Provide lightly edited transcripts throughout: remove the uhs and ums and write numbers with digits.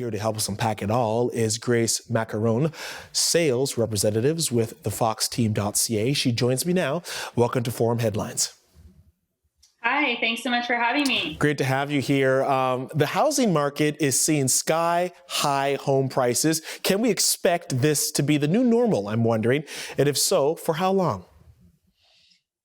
Here to help us unpack it all is Grace Maccarone, sales representatives with TheFoxTeam.ca. She joins me now. Welcome to Forum Headlines. Hi, thanks so much for having me. Great to have you here. The housing market is seeing sky-high home prices. Can we expect this to be the new normal, I'm wondering? And if so, for how long?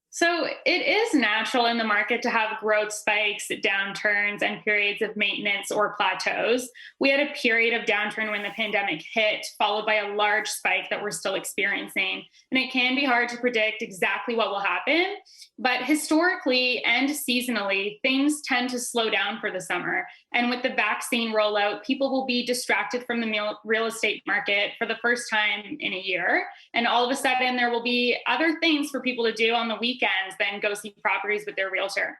So it is natural in the market to have growth spikes, downturns, and periods of maintenance or plateaus. We had a period of downturn when the pandemic hit, followed by a large spike that we're still experiencing. And it can be hard to predict exactly what will happen. But historically and seasonally, things tend to slow down for the summer. And with the vaccine rollout, people will be distracted from the real estate market for the first time in a year. And all of a sudden, there will be other things for people to do on the weekends than go see properties with their realtor.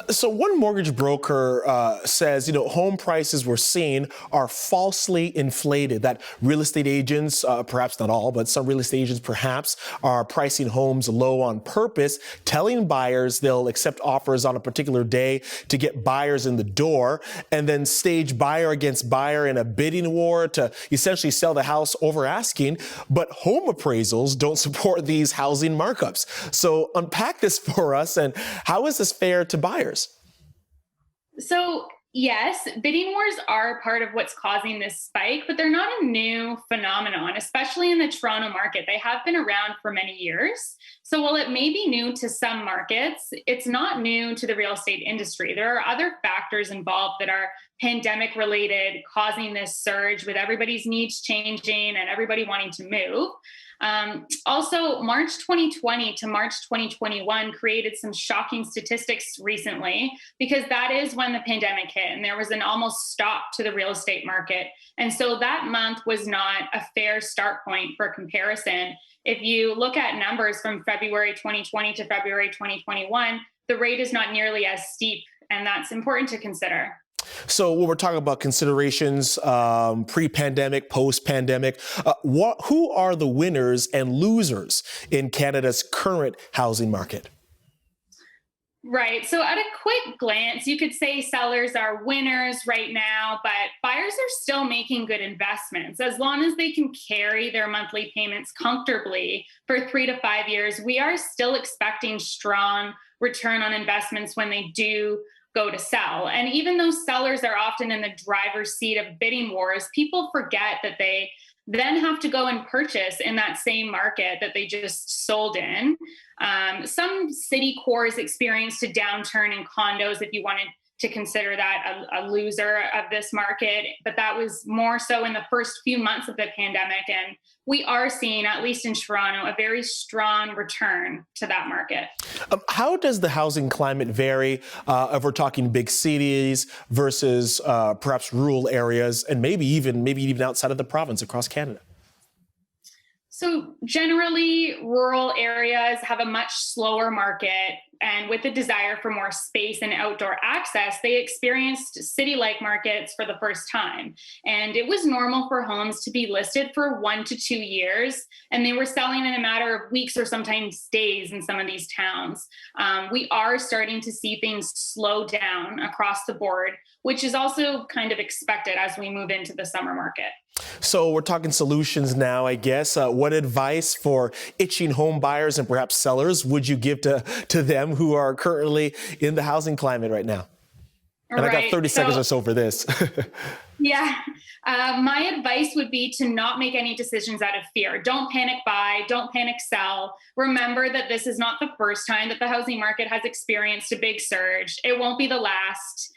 So one mortgage broker says, home prices we're seeing are falsely inflated, that real estate agents, perhaps not all, but some real estate agents perhaps are pricing homes low on purpose, telling buyers they'll accept offers on a particular day to get buyers in the door, and then stage buyer against buyer in a bidding war to essentially sell the house over asking. But home appraisals don't support these housing markups. So unpack this for us, and how is this fair to buyers? So, yes, bidding wars are part of what's causing this spike, but they're not a new phenomenon, especially in the Toronto market. They have been around for many years. So while it may be new to some markets, it's not new to the real estate industry. There are other factors involved that are pandemic related, causing this surge with everybody's needs changing and everybody wanting to move. Also, March 2020 to March 2021 created some shocking statistics recently, because that is when the pandemic hit and there was an almost stop to the real estate market. And so that month was not a fair start point for comparison. If you look at numbers from February 2020 to February 2021, the rate is not nearly as steep, and that's important to consider. So when we're talking about considerations, pre-pandemic, post-pandemic, who are the winners and losers in Canada's current housing market? Right. So at a quick glance, you could say sellers are winners right now, but buyers are still making good investments. As long as they can carry their monthly payments comfortably for 3 to 5 years, we are still expecting strong return on investments when they do go to sell. And even though sellers are often in the driver's seat of bidding wars, people forget that they then have to go and purchase in that same market that they just sold in. Some city cores experienced a downturn in condos, if you wanted to consider that a loser of this market, but that was more so in the first few months of the pandemic. And we are seeing, at least in Toronto, a very strong return to that market. How does the housing climate vary if we're talking big cities versus perhaps rural areas, and maybe even outside of the province across Canada? So generally, rural areas have a much slower market, and with the desire for more space and outdoor access, they experienced city-like markets for the first time. And it was normal for homes to be listed for 1 to 2 years, and they were selling in a matter of weeks or sometimes days in some of these towns. We are starting to see things slow down across the board, which is also kind of expected as we move into the summer market. So we're talking solutions now, I guess. What advice for itching home buyers and perhaps sellers would you give to them who are currently in the housing climate right now? And I got 30 seconds or so for this. Yeah. My advice would be to not make any decisions out of fear. Don't panic buy, don't panic sell. Remember that this is not the first time that the housing market has experienced a big surge. It won't be the last.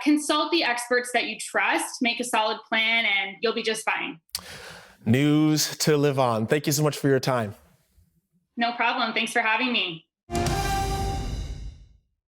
Consult the experts that you trust, make a solid plan, and you'll be just fine. News to live on. Thank you so much for your time. No problem. Thanks for having me.